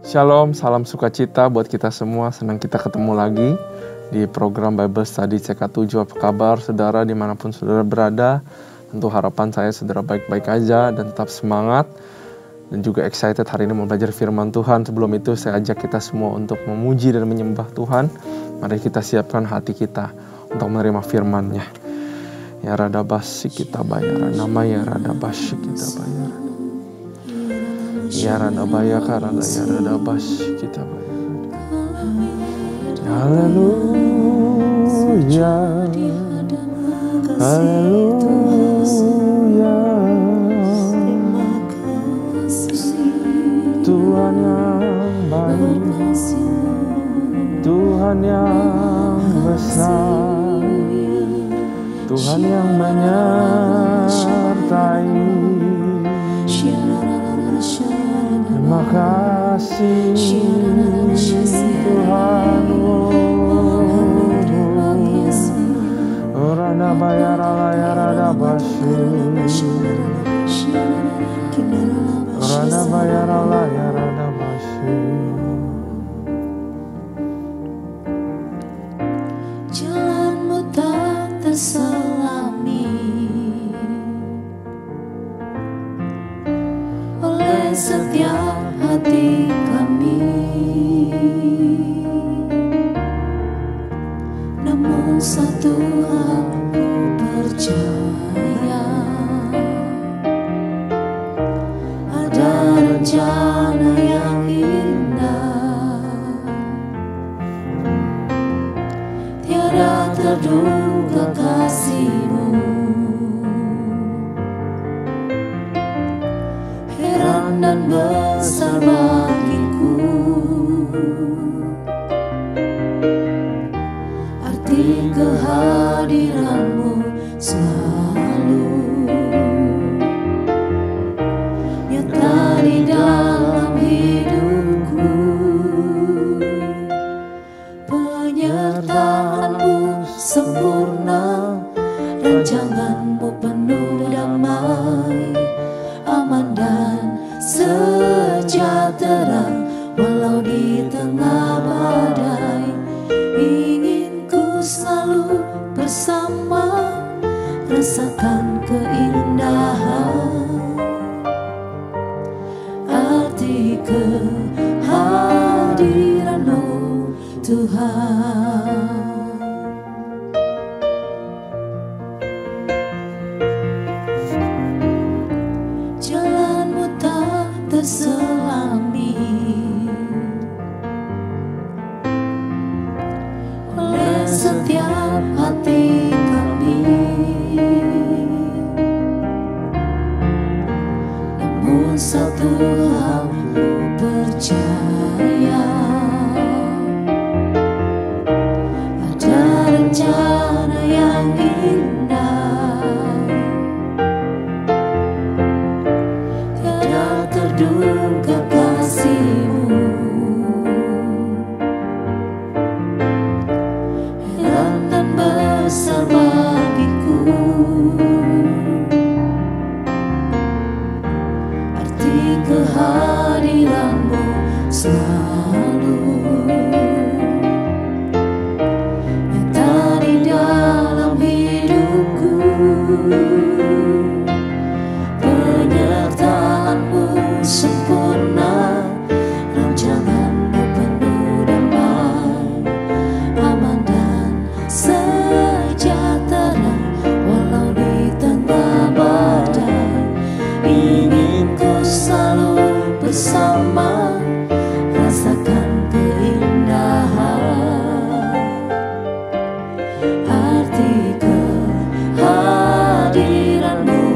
Shalom, salam sukacita buat kita semua. Senang kita ketemu lagi di program Bible Study CK7. Apa kabar saudara dimanapun saudara berada? Tentu harapan saya saudara baik-baik aja dan tetap semangat. Dan juga excited hari ini mau belajar firman Tuhan. Sebelum itu saya ajak kita semua untuk memuji dan menyembah Tuhan. Mari kita siapkan hati kita untuk menerima firman-Nya. Ya rada basi kita bayar, nama ya rada basi kita bayar. Ya rada bayar karena ya rada basi kita bayar. Haleluya, haleluya. Tuhan yang baik, Tuhan yang besar, Tuhan yang menyertai. Terima kasih Tuhan. Rada bayar alaya rada basi, rada bayar alaya rada basi. Jalanmu tak terselami oleh setiap hati kami, namun satu hal ku percaya, ada rencana yang indah, tiada terduga kasih-Mu. Heran dan besar bagiku arti kehadiran-Mu selalu nyata di dalam hidupku. Penyertaan-Mu sempurna, rancangan-Mu penuh damai, aman dan sejahtera walau di tengah badai. Ingin ku selalu bersama, rasakan keindahan arti kehadiran-Mu Tuhan. Jalanmu tak terselami oleh setiap hati kami, namun satu hal ku percaya, ada rencana yang indah, tiada terduga kasih-Mu. Heran dan besar bagiku arti kehadiran-Mu selalu nyata di dalam hidupku. Penyertaan-Mu sempurna, rancangan-Mu penuh damai, aman dan sejahtera walau di tengah badai. Ingin ku selalu bersama, rasakan keindahan arti kehadiran-Mu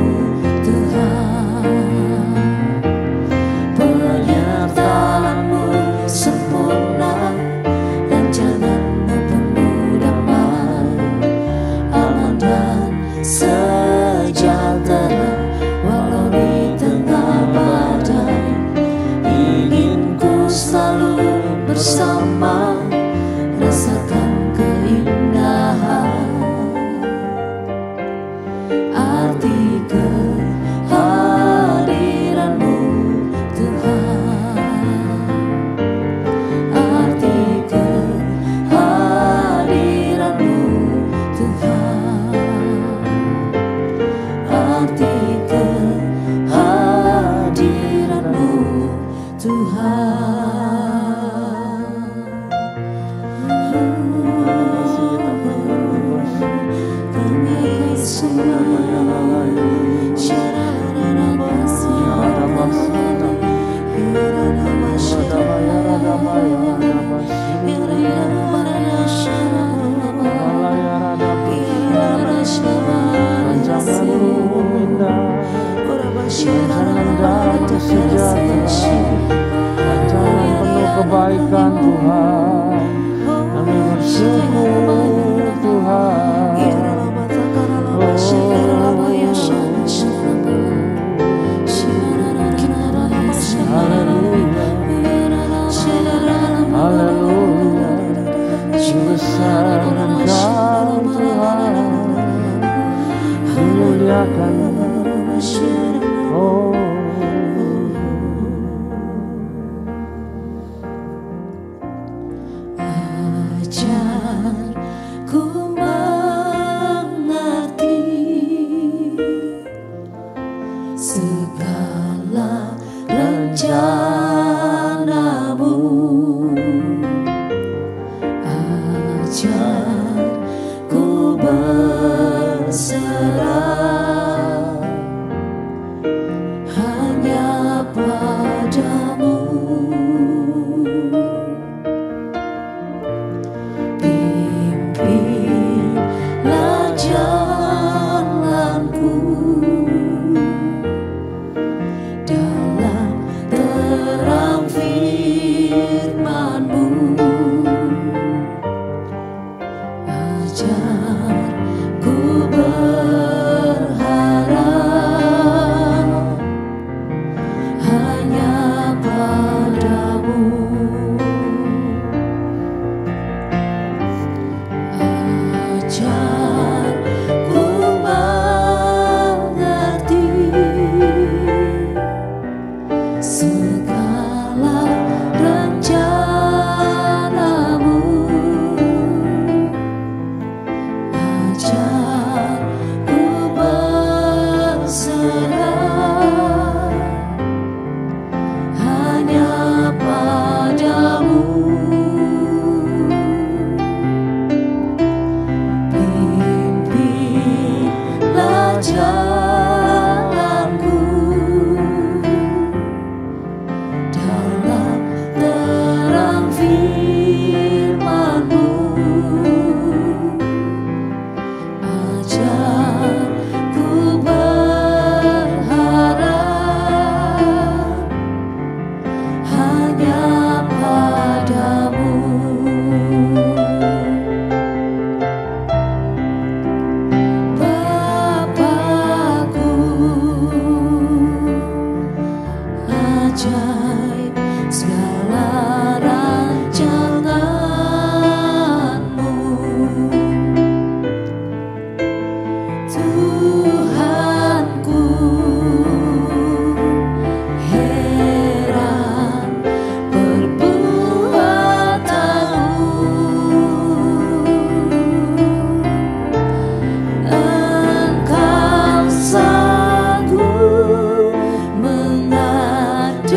Tuhan. Penyertaan-Mu sempurna, rancangan-Mu penuh damai, aman dan sejahtera walau di tengah badai. Ingin ku selalu bersama, rasakan keindahan arti kehadiran-Mu Tuhan. rencanamu. Ajar ku berserah hanya padamu. Pimpinlah jalanku dalam terang firman-Mu. Ajar ku berharap hanya padamu. Ajar ku mengerti segala rencana-Mu. Ajar ku berserah hanya padamu. Pimpinlah jalanku dalam terang firman-Mu. Ajar ku berharap hanya padamu. Bapakku, ajaib segala rancangan-Mu. Tuhanku, heran perbuatan-Mu. Engkau sanggup mengadakan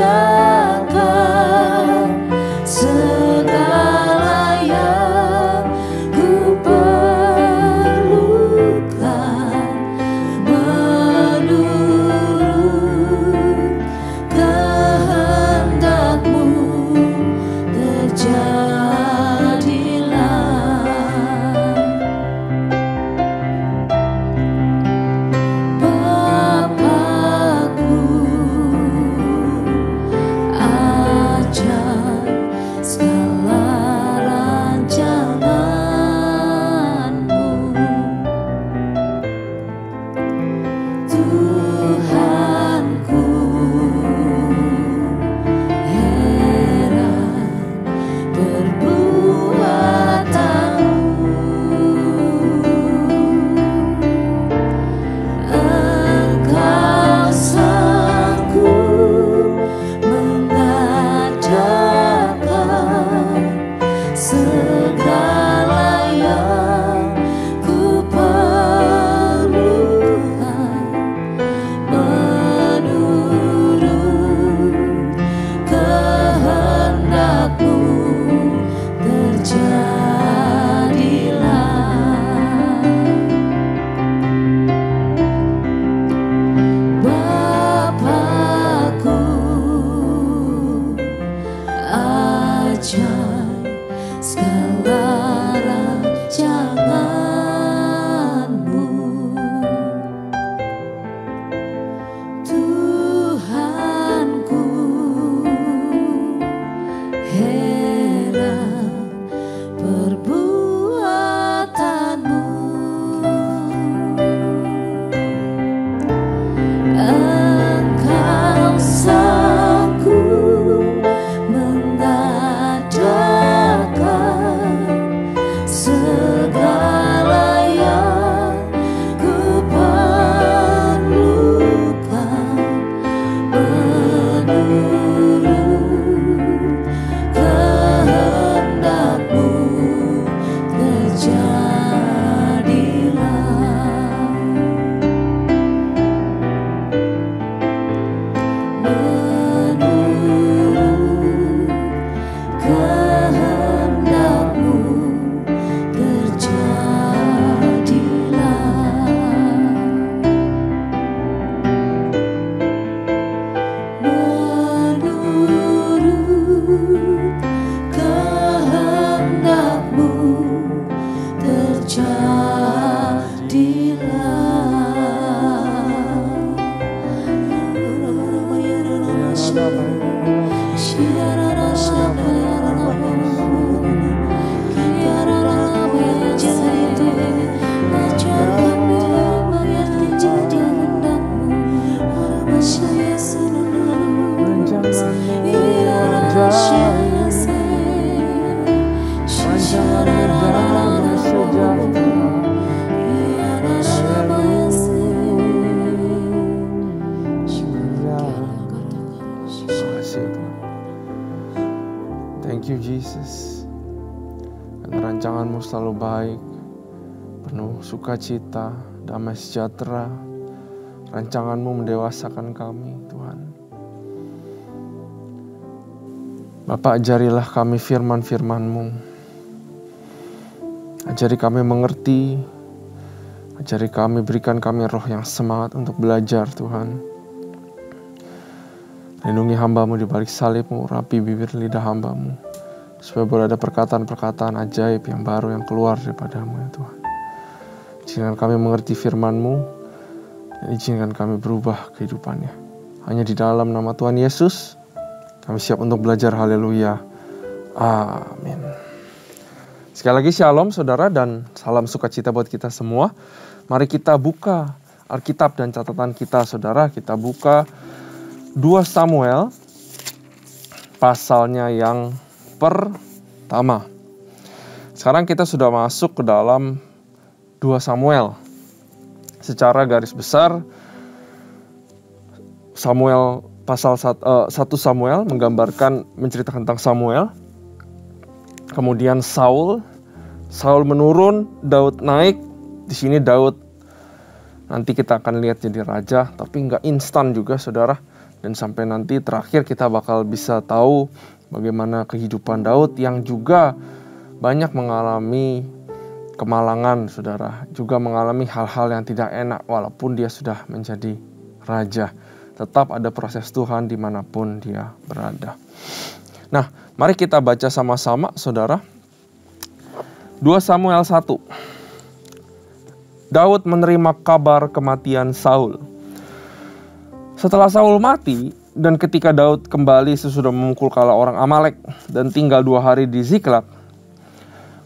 kasih Tuhan. Thank you Jesus. Karena rancangan-Mu selalu baik, penuh sukacita, damai sejahtera. Rancangan-Mu mendewasakan kami Tuhan. Bapa, ajarilah kami firman-Firman-Mu. Ajari kami mengerti. Ajari kami, berikan kami roh yang semangat untuk belajar Tuhan. Lindungi hamba-Mu di balik salib-Mu, rapi bibir lidah hamba-Mu. Supaya boleh ada perkataan-perkataan ajaib yang baru yang keluar daripada-Mu ya Tuhan. Izinkan kami mengerti firman-Mu. Dan izinkan kami berubah kehidupannya. Hanya di dalam nama Tuhan Yesus, kami siap untuk belajar. Haleluya. Amin. Sekali lagi shalom saudara dan salam sukacita buat kita semua. Mari kita buka Alkitab dan catatan kita saudara. Kita buka 2 Samuel pasalnya yang pertama. Sekarang kita sudah masuk ke dalam 2 Samuel. Secara garis besar Samuel pasal 1 Samuel menggambarkan, menceritakan tentang Samuel. Kemudian Saul menurun, Daud naik. Di sini Daud nanti kita akan lihat jadi raja, tapi nggak instan juga saudara. Dan sampai nanti terakhir kita bakal bisa tahu bagaimana kehidupan Daud yang juga banyak mengalami kemalangan saudara. Juga mengalami hal-hal yang tidak enak walaupun dia sudah menjadi raja. Tetap ada proses Tuhan dimanapun dia berada. Nah, mari kita baca sama-sama saudara. 2 Samuel 1. Daud menerima kabar kematian Saul. Setelah Saul mati, dan ketika Daud kembali sesudah memukul kala orang Amalek dan tinggal 2 hari di Ziklag,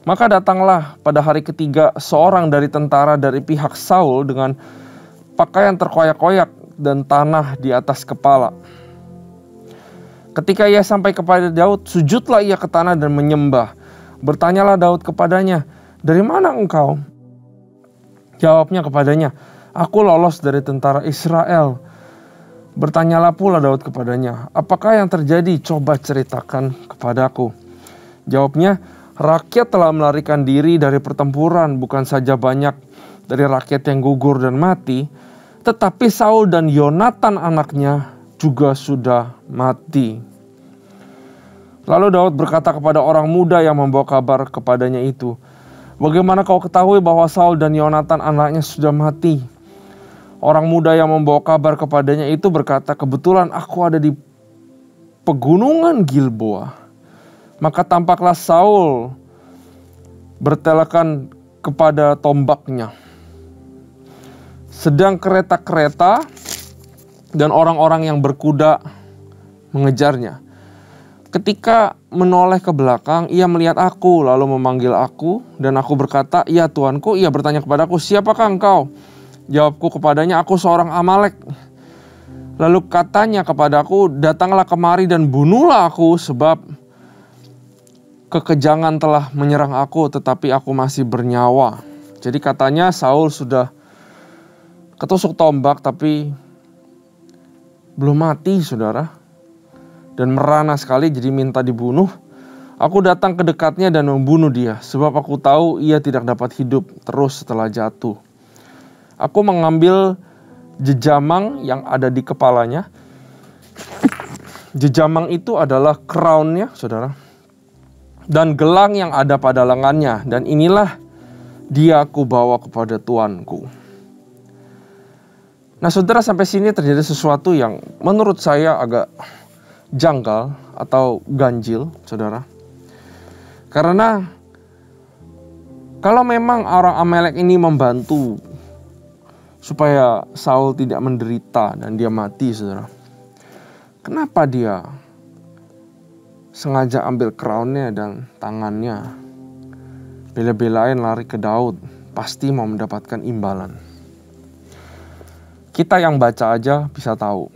maka datanglah pada hari ketiga seorang dari tentara dari pihak Saul dengan pakaian terkoyak-koyak dan tanah di atas kepala. Ketika ia sampai kepada Daud, sujudlah ia ke tanah dan menyembah. Bertanyalah Daud kepadanya, "Dari mana engkau?" Jawabnya kepadanya, "Aku lolos dari tentara Israel." Bertanyalah pula Daud kepadanya, "Apakah yang terjadi? Coba ceritakan kepadaku." Jawabnya, "Rakyat telah melarikan diri dari pertempuran, bukan saja banyak dari rakyat yang gugur dan mati, tetapi Saul dan Yonatan anaknya juga sudah mati." Lalu Daud berkata kepada orang muda yang membawa kabar kepadanya itu, "Bagaimana kau ketahui bahwa Saul dan Yonatan anaknya sudah mati?" Orang muda yang membawa kabar kepadanya itu berkata, "Kebetulan aku ada di pegunungan Gilboa." Maka tampaklah Saul bertelekan kepada tombaknya, sedang kereta-kereta dan orang-orang yang berkuda mengejarnya. Ketika menoleh ke belakang, ia melihat aku, lalu memanggil aku, dan aku berkata, "Ya Tuanku." Ia bertanya kepadaku, "Siapakah engkau?" Jawabku kepadanya, "Aku seorang Amalek." Lalu katanya kepadaku, "Datanglah kemari dan bunuhlah aku, sebab kekejangan telah menyerang aku, tetapi aku masih bernyawa." Jadi katanya Saul sudah ketusuk tombak, tapi belum mati saudara. Dan merana sekali, jadi minta dibunuh. Aku datang ke dekatnya dan membunuh dia, sebab aku tahu ia tidak dapat hidup terus setelah jatuh. Aku mengambil jejamang yang ada di kepalanya. Jejamang itu adalah crown-nya, saudara. Dan gelang yang ada pada lengannya. Dan inilah dia aku bawa kepada tuanku. Nah saudara, sampai sini terjadi sesuatu yang menurut saya agak janggal atau ganjil, saudara. Karena kalau memang orang Amalek ini membantu supaya Saul tidak menderita dan dia mati, saudara, kenapa dia sengaja ambil crown-nya dan tangannya, bela-belain lari ke Daud? Pasti mau mendapatkan imbalan. Kita yang baca aja bisa tahu.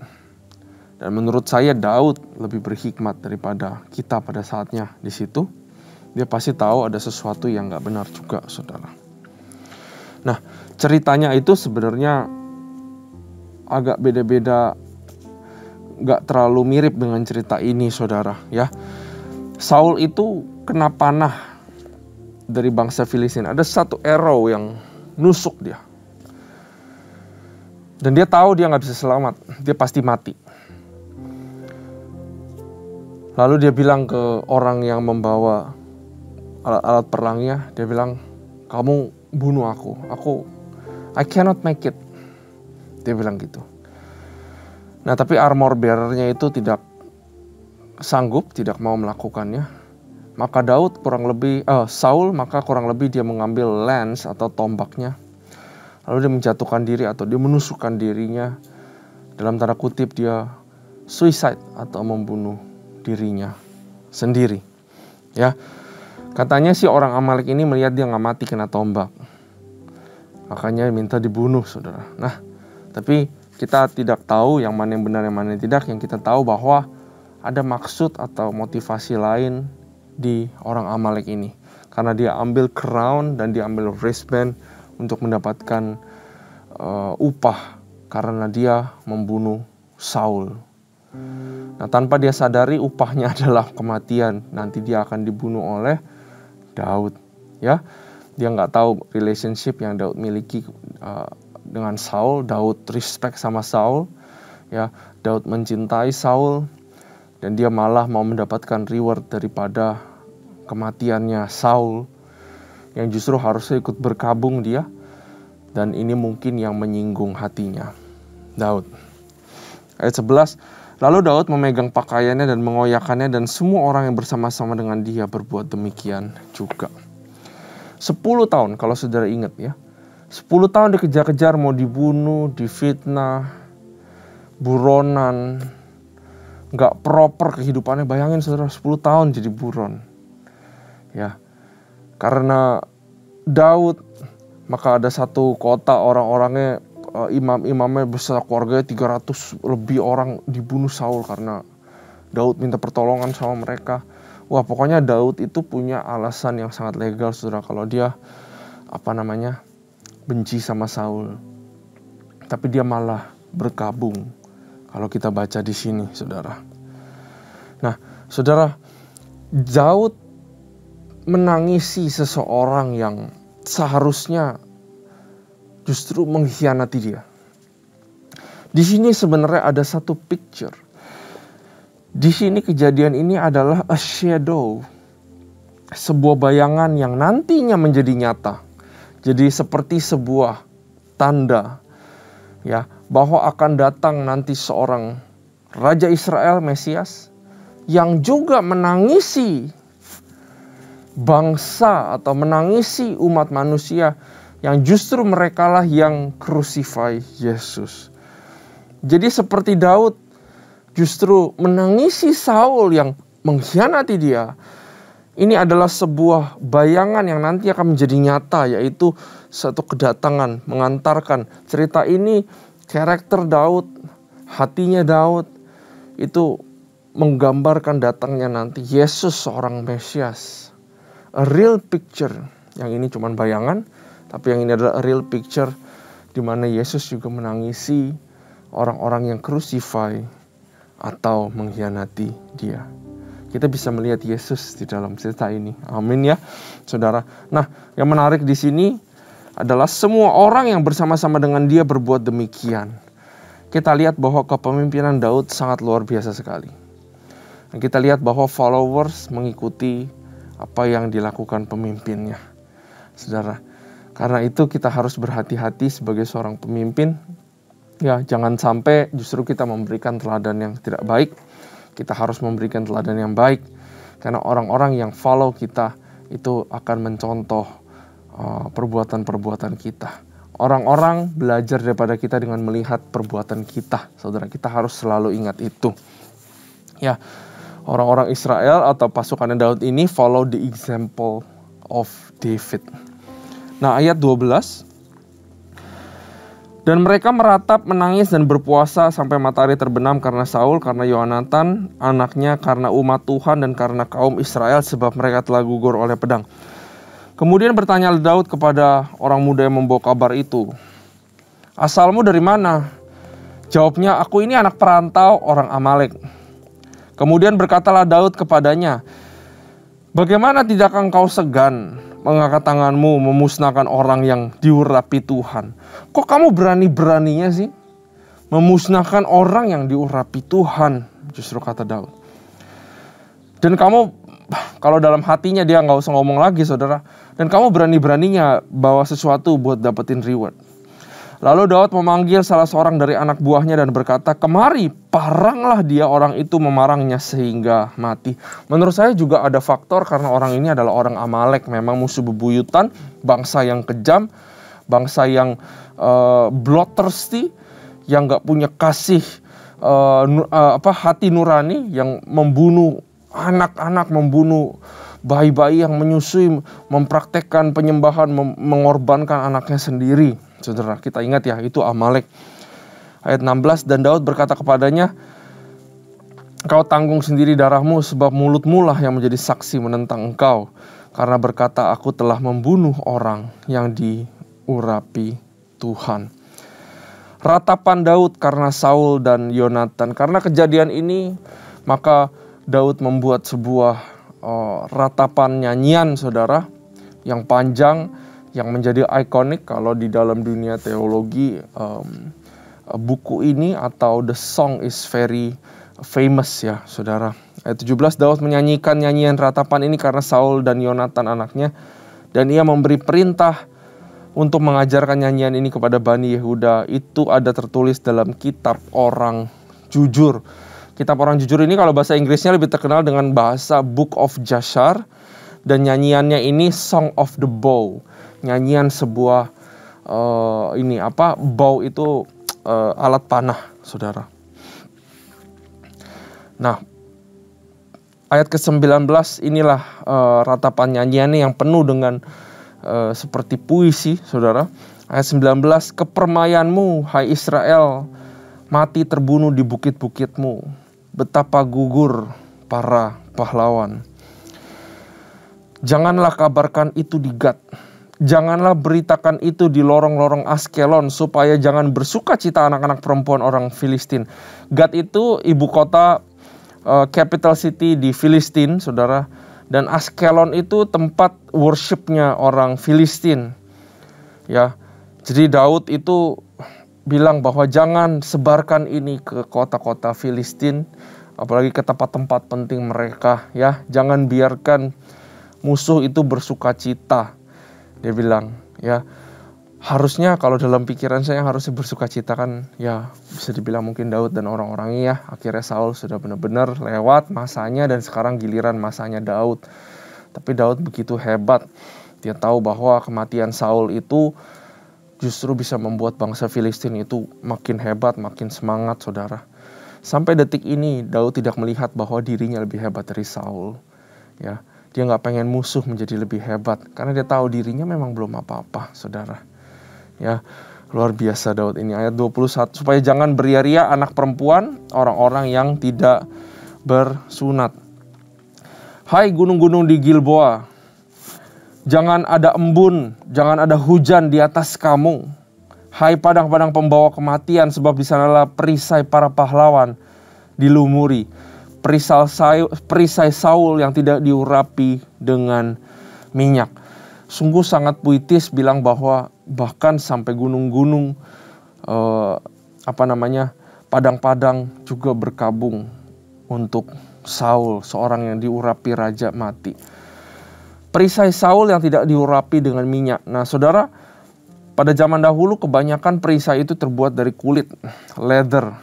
Dan menurut saya Daud lebih berhikmat daripada kita pada saatnya di situ. Dia pasti tahu ada sesuatu yang gak benar juga, saudara. Nah, ceritanya itu sebenarnya agak beda-beda. gak terlalu mirip dengan cerita ini, saudara, ya. Saul itu kena panah dari bangsa Filistin. Ada satu arrow yang nusuk dia. Dan dia tahu dia gak bisa selamat. Dia pasti mati. Lalu dia bilang ke orang yang membawa alat-alat perangnya. Dia bilang, kamu bunuh aku. I cannot make it. Dia bilang gitu. Nah, tapi armor bearer-nya itu tidak sanggup, tidak mau melakukannya. Maka Saul kurang lebih dia mengambil lance atau tombaknya. Lalu dia menjatuhkan diri atau dia menusukkan dirinya. Dalam tanda kutip dia suicide atau membunuh dirinya sendiri. Ya. Katanya sih orang Amalek ini melihat dia nggak mati kena tombak. Makanya minta dibunuh, saudara. Nah, tapi kita tidak tahu yang mana yang benar, yang mana yang tidak. Yang kita tahu bahwa ada maksud atau motivasi lain di orang Amalek ini. Karena dia ambil crown dan dia ambil wristband untuk mendapatkan upah karena dia membunuh Saul. Nah, tanpa dia sadari upahnya adalah kematian. Nanti dia akan dibunuh oleh Daud. Ya, dia nggak tahu relationship yang Daud miliki dengan Saul. Daud respect sama Saul. Ya, Daud mencintai Saul dan dia malah mau mendapatkan reward daripada kematiannya Saul yang justru harusnya ikut berkabung dia. Dan ini mungkin yang menyinggung hatinya Daud. Ayat 11, lalu Daud memegang pakaiannya dan mengoyakkannya dan semua orang yang bersama-sama dengan dia berbuat demikian juga. 10 tahun kalau saudara ingat ya. 10 tahun dikejar-kejar, mau dibunuh, difitnah, buronan, gak proper kehidupannya. Bayangin saudara, 10 tahun jadi buron. Ya, karena Daud, maka ada satu kota orang-orangnya, imam-imamnya beserta keluarganya 300 lebih orang dibunuh Saul karena Daud minta pertolongan sama mereka. Wah, pokoknya Daud itu punya alasan yang sangat legal, saudara, kalau dia benci sama Saul. Tapi dia malah berkabung. Kalau kita baca di sini, saudara. Nah, saudara, Daud menangisi seseorang yang seharusnya justru mengkhianati dia. Di sini sebenarnya ada satu picture. Di sini kejadian ini adalah a shadow, sebuah bayangan yang nantinya menjadi nyata. Jadi seperti sebuah tanda, ya, bahwa akan datang nanti seorang Raja Israel, Mesias, yang juga menangisi bangsa atau menangisi umat manusia yang justru merekalah yang crucify Yesus. Jadi seperti Daud justru menangisi Saul yang mengkhianati dia. Ini adalah sebuah bayangan yang nanti akan menjadi nyata, yaitu satu kedatangan mengantarkan. Cerita ini karakter Daud, hatinya Daud itu menggambarkan datangnya nanti Yesus seorang Mesias. A real picture. Yang ini cuma bayangan, tapi yang ini adalah a real picture di mana Yesus juga menangisi orang-orang yang crucify atau mengkhianati dia. Kita bisa melihat Yesus di dalam cerita ini. Amin ya, saudara. Nah, yang menarik di sini adalah semua orang yang bersama-sama dengan dia berbuat demikian. Kita lihat bahwa kepemimpinan Daud sangat luar biasa sekali. Dan kita lihat bahwa followers mengikuti apa yang dilakukan pemimpinnya, saudara. Karena itu kita harus berhati-hati sebagai seorang pemimpin. Ya, jangan sampai justru kita memberikan teladan yang tidak baik. Kita harus memberikan teladan yang baik. Karena orang-orang yang follow kita itu akan mencontoh perbuatan-perbuatan kita. Orang-orang belajar daripada kita dengan melihat perbuatan kita. Saudara, kita harus selalu ingat itu. Ya, orang-orang Israel atau pasukan Daud ini follow the example of David. Nah, ayat 12. Dan mereka meratap, menangis dan berpuasa sampai matahari terbenam karena Saul, karena Yonatan anaknya, karena umat Tuhan dan karena kaum Israel, sebab mereka telah gugur oleh pedang. Kemudian bertanya Daud kepada orang muda yang membawa kabar itu, asalmu dari mana? Jawabnya, aku ini anak perantau orang Amalek. Kemudian berkatalah Daud kepadanya, bagaimana tidak engkau segan mengangkat tanganmu memusnahkan orang yang diurapi Tuhan? Kok kamu berani-beraninya sih memusnahkan orang yang diurapi Tuhan? Justru kata Daud. Dan kamu, kalau dalam hatinya dia nggak usah ngomong lagi saudara. Dan kamu berani-beraninya bawa sesuatu buat dapetin reward. Lalu Daud memanggil salah seorang dari anak buahnya dan berkata, kemari, paranglah dia, orang itu memarangnya sehingga mati. Menurut saya juga ada faktor karena orang ini adalah orang Amalek, memang musuh bebuyutan, bangsa yang kejam, bangsa yang bloodthirsty, yang gak punya kasih hati nurani, yang membunuh anak-anak, membunuh bayi-bayi yang menyusui, mempraktekkan penyembahan, mengorbankan anaknya sendiri. Saudara, kita ingat ya, itu Amalek. Ayat 16, dan Daud berkata kepadanya, engkau tanggung sendiri darahmu, sebab mulutmu lah yang menjadi saksi menentang engkau. Karena berkata, aku telah membunuh orang yang diurapi Tuhan. Ratapan Daud karena Saul dan Yonatan. Karena kejadian ini, maka Daud membuat sebuah ratapan nyanyian, saudara, yang panjang, yang menjadi ikonik kalau di dalam dunia teologi. Buku ini atau the song is very famous ya, saudara. Ayat 17, Daud menyanyikan nyanyian ratapan ini karena Saul dan Yonatan anaknya, dan ia memberi perintah untuk mengajarkan nyanyian ini kepada Bani Yehuda. Itu ada tertulis dalam kitab orang jujur. Kitab orang jujur ini kalau bahasa Inggrisnya lebih terkenal dengan bahasa Book of Jashar, dan nyanyiannya ini Song of the Bow. Nyanyian sebuah bow itu alat panah, saudara. Nah, ayat ke-19 inilah ratapan nyanyiannya yang penuh dengan seperti puisi, saudara. Ayat 19, kepermayanmu, hai Israel, mati terbunuh di bukit-bukitmu. Betapa gugur para pahlawan. Janganlah kabarkan itu di Gat. Janganlah beritakan itu di lorong-lorong Askelon, supaya jangan bersuka cita anak-anak perempuan orang Filistin. Gat itu ibu kota, capital city di Filistin, saudara. Dan Askelon itu tempat worshipnya orang Filistin. Ya, jadi Daud itu bilang bahwa jangan sebarkan ini ke kota-kota Filistin, apalagi ke tempat-tempat penting mereka. Ya, jangan biarkan musuh itu bersuka cita. Dia bilang, ya harusnya kalau dalam pikiran saya yang harusnya bersuka cita kan, ya bisa dibilang mungkin Daud dan orang-orangnya ya. Akhirnya Saul sudah benar-benar lewat masanya dan sekarang giliran masanya Daud. Tapi Daud begitu hebat. Dia tahu bahwa kematian Saul itu justru bisa membuat bangsa Filistin itu makin hebat, makin semangat, saudara. Sampai detik ini Daud tidak melihat bahwa dirinya lebih hebat dari Saul. Ya. Dia gak pengen musuh menjadi lebih hebat, karena dia tahu dirinya memang belum apa-apa, saudara. Ya, luar biasa Daud ini. Ayat 21, supaya jangan beria-ria anak perempuan orang-orang yang tidak bersunat. Hai gunung-gunung di Gilboa, jangan ada embun, jangan ada hujan di atas kamu. Hai padang-padang pembawa kematian, sebab di sanalah perisai para pahlawan dilumuri. Perisai Saul yang tidak diurapi dengan minyak. Sungguh sangat puitis bilang bahwa bahkan sampai gunung-gunung padang-padang juga berkabung untuk Saul, seorang yang diurapi raja mati. Perisai Saul yang tidak diurapi dengan minyak. Nah, saudara, pada zaman dahulu kebanyakan perisai itu terbuat dari kulit, leather,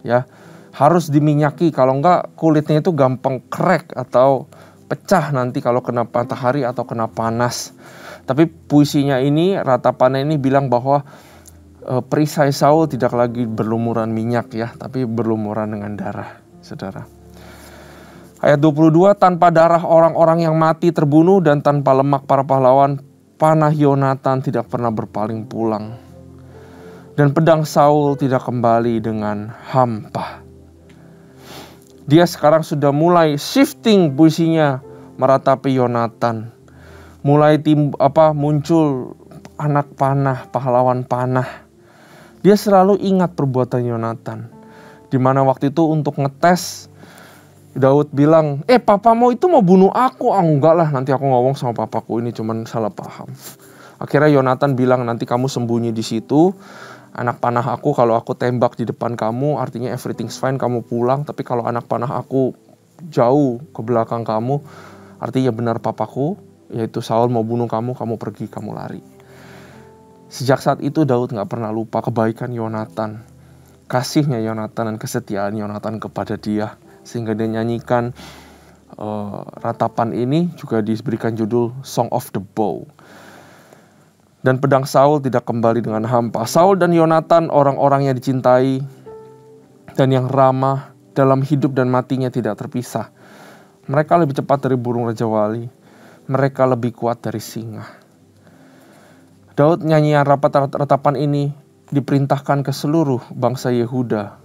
ya. Harus diminyaki, kalau enggak kulitnya itu gampang crack atau pecah nanti kalau kena matahari atau kena panas. Tapi puisinya ini, ratapannya ini bilang bahwa perisai Saul tidak lagi berlumuran minyak ya, tapi berlumuran dengan darah, saudara. Ayat 22, tanpa darah orang-orang yang mati terbunuh dan tanpa lemak para pahlawan, panah Yonatan tidak pernah berpaling pulang. Dan pedang Saul tidak kembali dengan hampa. Dia sekarang sudah mulai shifting puisinya meratapi Yonatan. Mulai muncul anak panah, pahlawan panah Dia selalu ingat perbuatan Yonatan. Di mana waktu itu untuk ngetes, Daud bilang, papamu itu mau bunuh aku. Enggak lah, nanti aku ngomong sama papaku, ini cuman salah paham. Akhirnya Yonatan bilang, nanti kamu sembunyi di situ. Anak panah aku kalau aku tembak di depan kamu, artinya everything's fine, kamu pulang. Tapi kalau anak panah aku jauh ke belakang kamu, artinya benar papaku, yaitu Saul mau bunuh kamu, kamu pergi, kamu lari. Sejak saat itu Daud gak pernah lupa kebaikan Yonatan, kasihnya Yonatan dan kesetiaan Yonatan kepada dia. Sehingga dia nyanyikan ratapan ini juga diberikan judul Song of the Bow. Dan pedang Saul tidak kembali dengan hampa. Saul dan Yonatan orang-orang yang dicintai dan yang ramah, dalam hidup dan matinya tidak terpisah. Mereka lebih cepat dari burung Raja Wali. Mereka lebih kuat dari singa. Daud nyanyian ratapan ini diperintahkan ke seluruh bangsa Yehuda,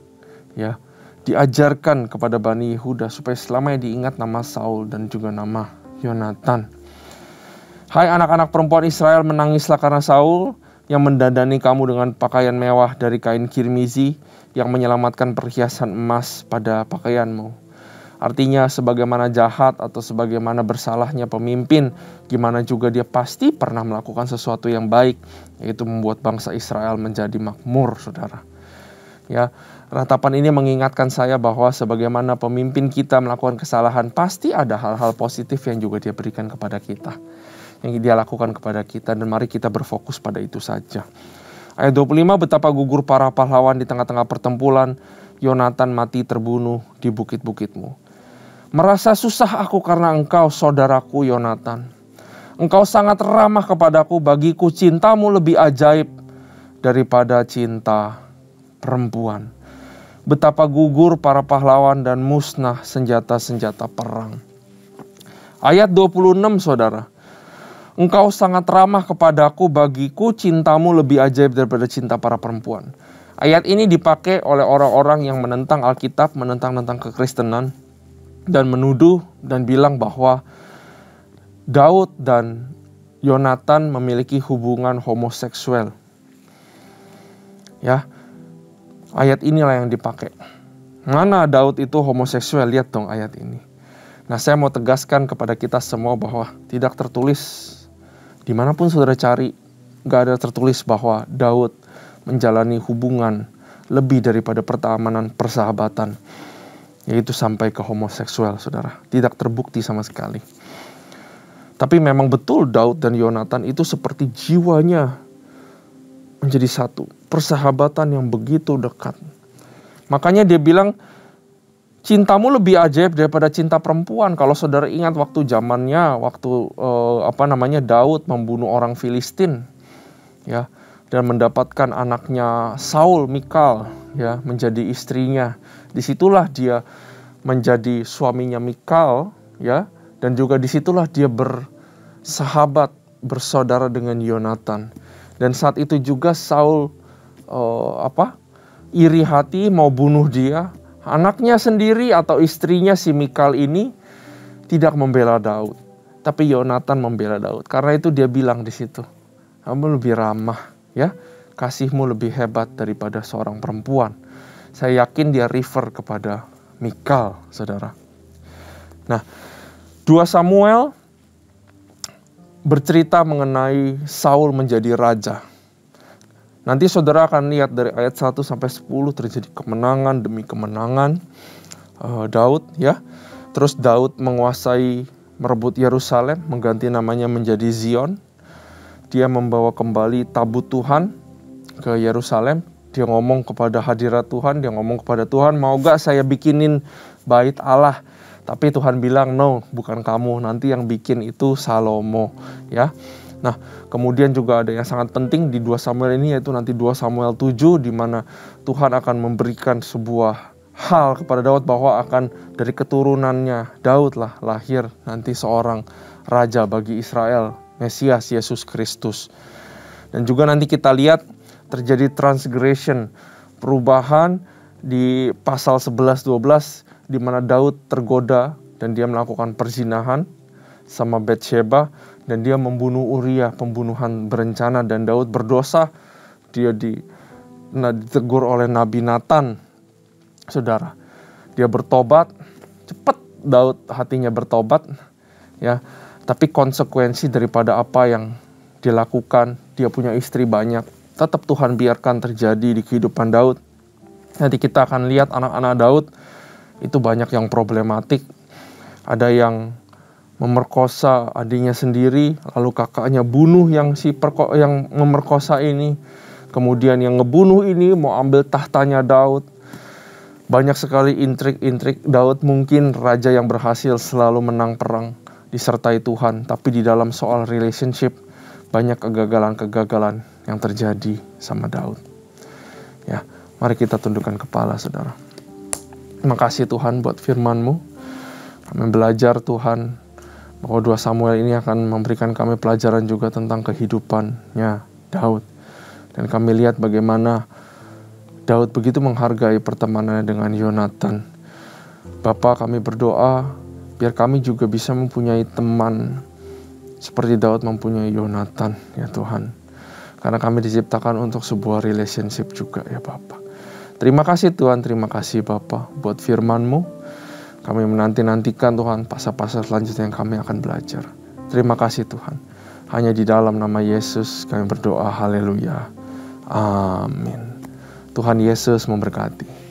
ya, diajarkan kepada Bani Yehuda supaya selamanya diingat nama Saul dan juga nama Yonatan. Hai anak-anak perempuan Israel, menangislah karena Saul yang mendandani kamu dengan pakaian mewah dari kain kirmizi, yang menyelamatkan perhiasan emas pada pakaianmu. Artinya sebagaimana jahat atau sebagaimana bersalahnya pemimpin, gimana juga dia pasti pernah melakukan sesuatu yang baik, yaitu membuat bangsa Israel menjadi makmur, saudara. Ya, ratapan ini mengingatkan saya bahwa sebagaimana pemimpin kita melakukan kesalahan, pasti ada hal-hal positif yang juga dia berikan kepada kita, yang dia lakukan kepada kita, dan mari kita berfokus pada itu saja. Ayat 25, betapa gugur para pahlawan di tengah-tengah pertempuran, Yonatan mati terbunuh di bukit-bukitmu. Merasa susah aku karena engkau, saudaraku Yonatan. Engkau sangat ramah kepadaku, bagiku cintamu lebih ajaib daripada cinta perempuan. Betapa gugur para pahlawan dan musnah senjata-senjata perang. Ayat 26, saudara. Engkau sangat ramah kepadaku, bagiku cintamu lebih ajaib daripada cinta para perempuan. Ayat ini dipakai oleh orang-orang yang menentang Alkitab, menentang kekristenan, dan menuduh dan bilang bahwa Daud dan Yonatan memiliki hubungan homoseksual. Ya, ayat inilah yang dipakai. Mana Daud itu homoseksual? Lihat dong ayat ini. Nah, saya mau tegaskan kepada kita semua bahwa tidak tertulis, dimanapun saudara cari, gak ada tertulis bahwa Daud menjalani hubungan lebih daripada pertemanan, persahabatan, yaitu sampai ke homoseksual, saudara. Tidak terbukti sama sekali. Tapi memang betul Daud dan Yonatan itu seperti jiwanya menjadi satu. Persahabatan yang begitu dekat. Makanya dia bilang, cintamu lebih ajaib daripada cinta perempuan. Kalau saudara ingat waktu zamannya, waktu Daud membunuh orang Filistin, ya, dan mendapatkan anaknya Saul, Mikal, ya, menjadi istrinya. Disitulah dia menjadi suaminya Mikal, ya, dan juga disitulah dia bersahabat, bersaudara dengan Yonatan. Dan saat itu juga Saul iri hati mau bunuh dia. Anaknya sendiri atau istrinya si Mikal ini tidak membela Daud, tapi Yonatan membela Daud. Karena itu dia bilang di situ, kamu lebih ramah, ya, kasihmu lebih hebat daripada seorang perempuan. Saya yakin dia refer kepada Mikal, saudara. Nah, 2 Samuel bercerita mengenai Saul menjadi raja. Nanti saudara akan lihat dari ayat 1 sampai 10 terjadi kemenangan demi kemenangan Daud, ya. Terus Daud menguasai, merebut Yerusalem, mengganti namanya menjadi Zion. Dia membawa kembali tabut Tuhan ke Yerusalem. Dia ngomong kepada hadirat Tuhan, dia ngomong kepada Tuhan, mau gak saya bikinin bait Allah? Tapi Tuhan bilang, no, bukan kamu, nanti yang bikin itu Salomo, ya. Nah, kemudian juga ada yang sangat penting di 2 Samuel ini, yaitu nanti 2 Samuel 7, di mana Tuhan akan memberikan sebuah hal kepada Daud bahwa akan dari keturunannya Daud lah lahir nanti seorang raja bagi Israel, Mesias Yesus Kristus. Dan juga nanti kita lihat terjadi transgression, perubahan di pasal 11-12, di mana Daud tergoda dan dia melakukan perzinahan sama Batsheba, dan dia membunuh Uria, pembunuhan berencana, dan Daud berdosa. Dia ditegur oleh Nabi Nathan, saudara. Dia bertobat, cepat Daud hatinya bertobat, ya. Tapi konsekuensi daripada apa yang dilakukan, dia punya istri banyak, tetap Tuhan biarkan terjadi di kehidupan Daud. Nanti kita akan lihat anak-anak Daud itu banyak yang problematik. Ada yang memerkosa adiknya sendiri, lalu kakaknya bunuh yang memerkosa ini. Kemudian yang ngebunuh ini mau ambil tahtanya Daud. Banyak sekali intrik-intrik Daud, mungkin raja yang berhasil selalu menang perang disertai Tuhan, tapi di dalam soal relationship banyak kegagalan-kegagalan yang terjadi sama Daud. Ya, mari kita tundukkan kepala, saudara. Terima kasih Tuhan buat firman-Mu. Kami belajar Tuhan bahwa 2 Samuel ini akan memberikan kami pelajaran juga tentang kehidupannya Daud. Dan kami lihat bagaimana Daud begitu menghargai pertemanannya dengan Yonatan. Bapa, kami berdoa biar kami juga bisa mempunyai teman seperti Daud mempunyai Yonatan, ya Tuhan. Karena kami diciptakan untuk sebuah relationship juga, ya Bapa. Terima kasih Tuhan, terima kasih Bapa buat firman-Mu. Kami menanti-nantikan Tuhan pasal-pasal selanjutnya yang kami akan belajar. Terima kasih Tuhan. Hanya di dalam nama Yesus kami berdoa, haleluya. Amin. Tuhan Yesus memberkati.